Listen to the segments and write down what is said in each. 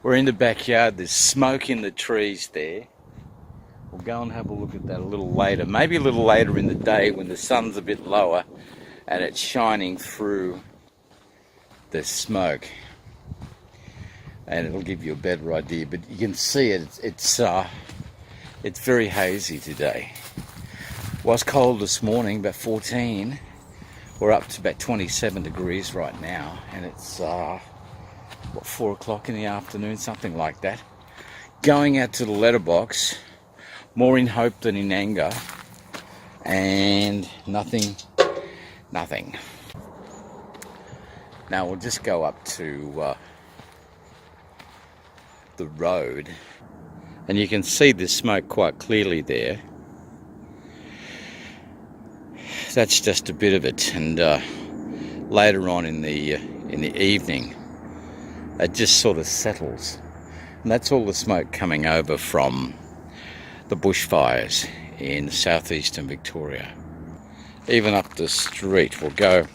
We're in the backyard. There's smoke in the trees there. We'll go and have a look at that a little later. Maybe a little later in the day when the sun's a bit lower and it's shining through the smoke. And it'll give you a better idea. But you can see it. It's very hazy today. It was cold this morning, about 14. We're up to about 27 degrees right now, and it's 4 o'clock in the afternoon, something like that. Going out to the letterbox, more in hope than in anger, and nothing. Now we'll just go up to the road, and you can see the smoke quite clearly there. That's just a bit of it, and later on in the evening it just sort of settles, and that's all the smoke coming over from the bushfires in southeastern Victoria. Even up the street, we'll go,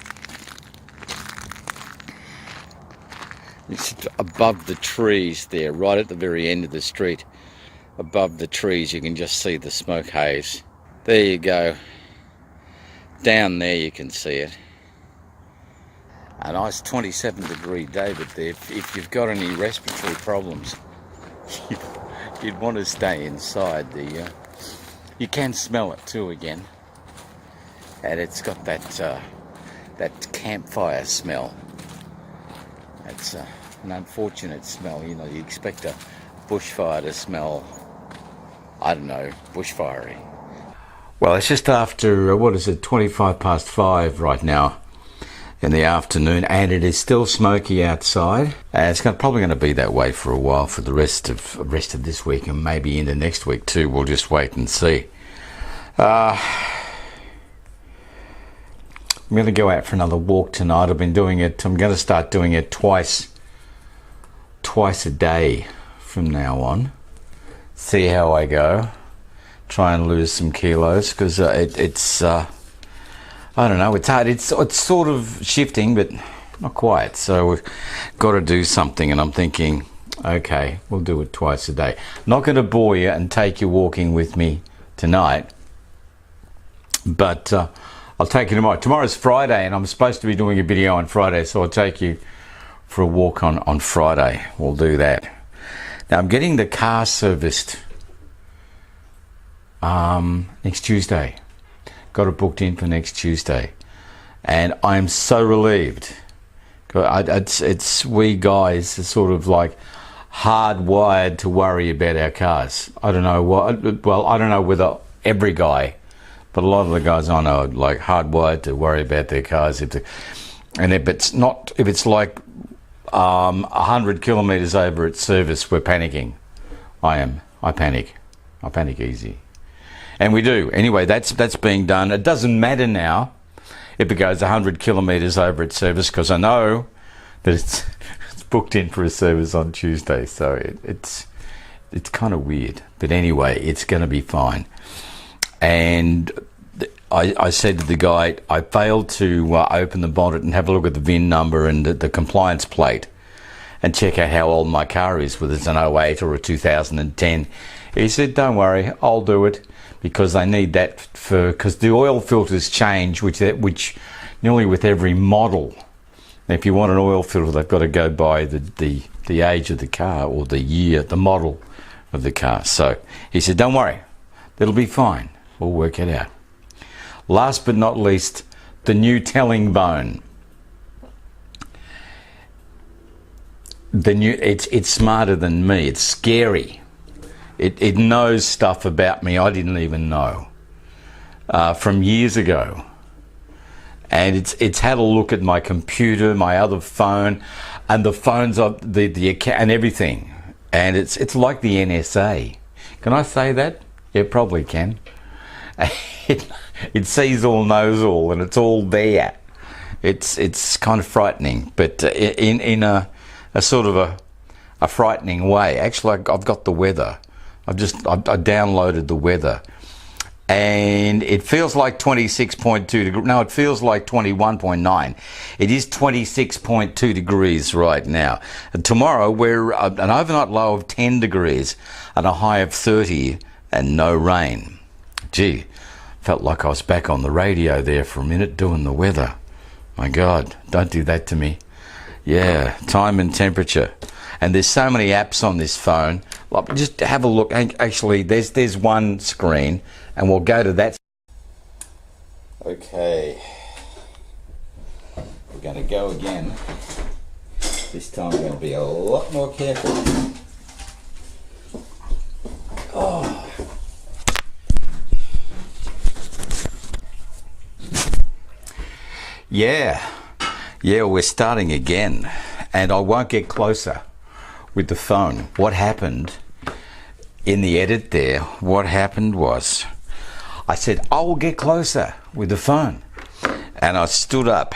it's above the trees there, right at the very end of the street, above the trees you can just see the smoke haze. There you go. Down there you can see it. A nice 27 degree day, but if you've got any respiratory problems, you'd want to stay inside. You can smell it too again, and it's got that campfire smell. It's an unfortunate smell. You know, you expect a bushfire to smell, I don't know, bushfiery. Well, it's just after, 25 past 5 right now in the afternoon, and it is still smoky outside. It's probably going to be that way for a while, for the rest of this week, and maybe into next week too. We'll just wait and see. I'm going to go out for another walk tonight. I've been doing it. I'm going to start doing it twice a day from now on. See how I go. Try and lose some kilos, because it's I don't know, it's hard. It's sort of shifting, but not quite. So we've got to do something, and I'm thinking, okay, we'll do it twice a day. Not going to bore you and take you walking with me tonight, but I'll take you tomorrow. Tomorrow's Friday, and I'm supposed to be doing a video on Friday, so I'll take you for a walk on Friday. We'll do that. Now I'm getting the car serviced next Tuesday. Got it booked in for next Tuesday, and I'm so relieved. We guys are sort of like hardwired to worry about our cars. I don't know what. Well, I don't know whether every guy, but a lot of the guys I know are like hardwired to worry about their cars. If it's like 100 kilometres over its service, we're panicking. I panic easy. And we do. Anyway, that's being done. It doesn't matter now if it goes 100 kilometres over its service, because I know that it's booked in for a service on Tuesday. So it's kind of weird. But anyway, it's going to be fine. And I said to the guy, I failed to open the bonnet and have a look at the VIN number and the compliance plate and check out how old my car is, whether it's an 08 or a 2010. He said, don't worry, I'll do it, because I need that because the oil filters change, which nearly with every model. If you want an oil filter, they've got to go by the age of the car, or the year, the model of the car. So he said, don't worry, it'll be fine. We'll work it out. Last but not least, the new telling bone. It's smarter than me. It's scary. It knows stuff about me I didn't even know from years ago, and it's had a look at my computer, my other phone, and the phones of the account and everything. And it's like the NSA. Can I say that? Yeah, probably can. It sees all, knows all, and it's all there. It's kind of frightening, but in a sort of a frightening way. Actually, I've got the weather. I downloaded the weather, and it feels like 26.2 degrees. No, it feels like 21.9. It is 26.2 degrees right now. And tomorrow we're an overnight low of 10 degrees and a high of 30 and no rain. Gee, felt like I was back on the radio there for a minute doing the weather. My God, don't do that to me. Yeah, time and temperature. And there's so many apps on this phone. Well, just have a look. Actually, there's one screen, and we'll go to that. Okay. We're going to go again. This time we're going to be a lot more careful. Oh. Yeah, we're starting again, and I won't get closer with the phone. What happened in the edit there, what happened was I said, I will get closer with the phone. And I stood up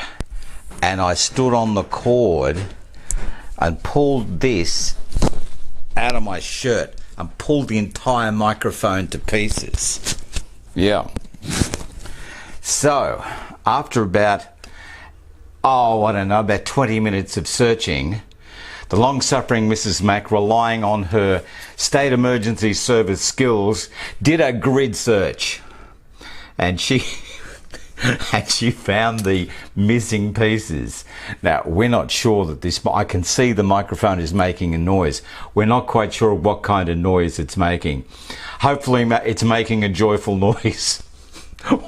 and I stood on the cord and pulled this out of my shirt and pulled the entire microphone to pieces. Yeah. So, after about, I don't know, about 20 minutes of searching, the long-suffering Mrs. Mac, relying on her state emergency service skills, did a grid search, and she found the missing pieces. Now, we're not sure that this. I can see the microphone is making a noise. We're not quite sure what kind of noise it's making. Hopefully, it's making a joyful noise.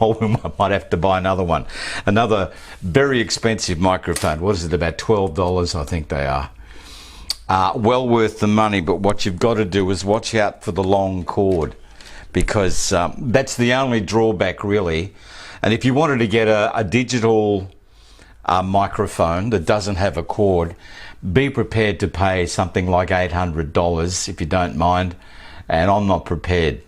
Or we might have to buy another one. Another very expensive microphone. What is it? About $12, I think they are. Well worth the money, but what you've got to do is watch out for the long cord, because that's the only drawback really. And if you wanted to get a digital microphone that doesn't have a cord, be prepared to pay something like $800 if you don't mind, and I'm not prepared.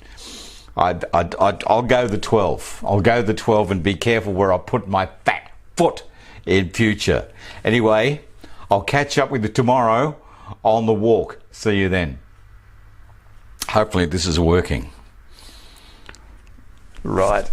I'll go the 12. I'll go the 12 and be careful where I put my fat foot in future. Anyway, I'll catch up with you tomorrow on the walk. See you then. Hopefully this is working. Right.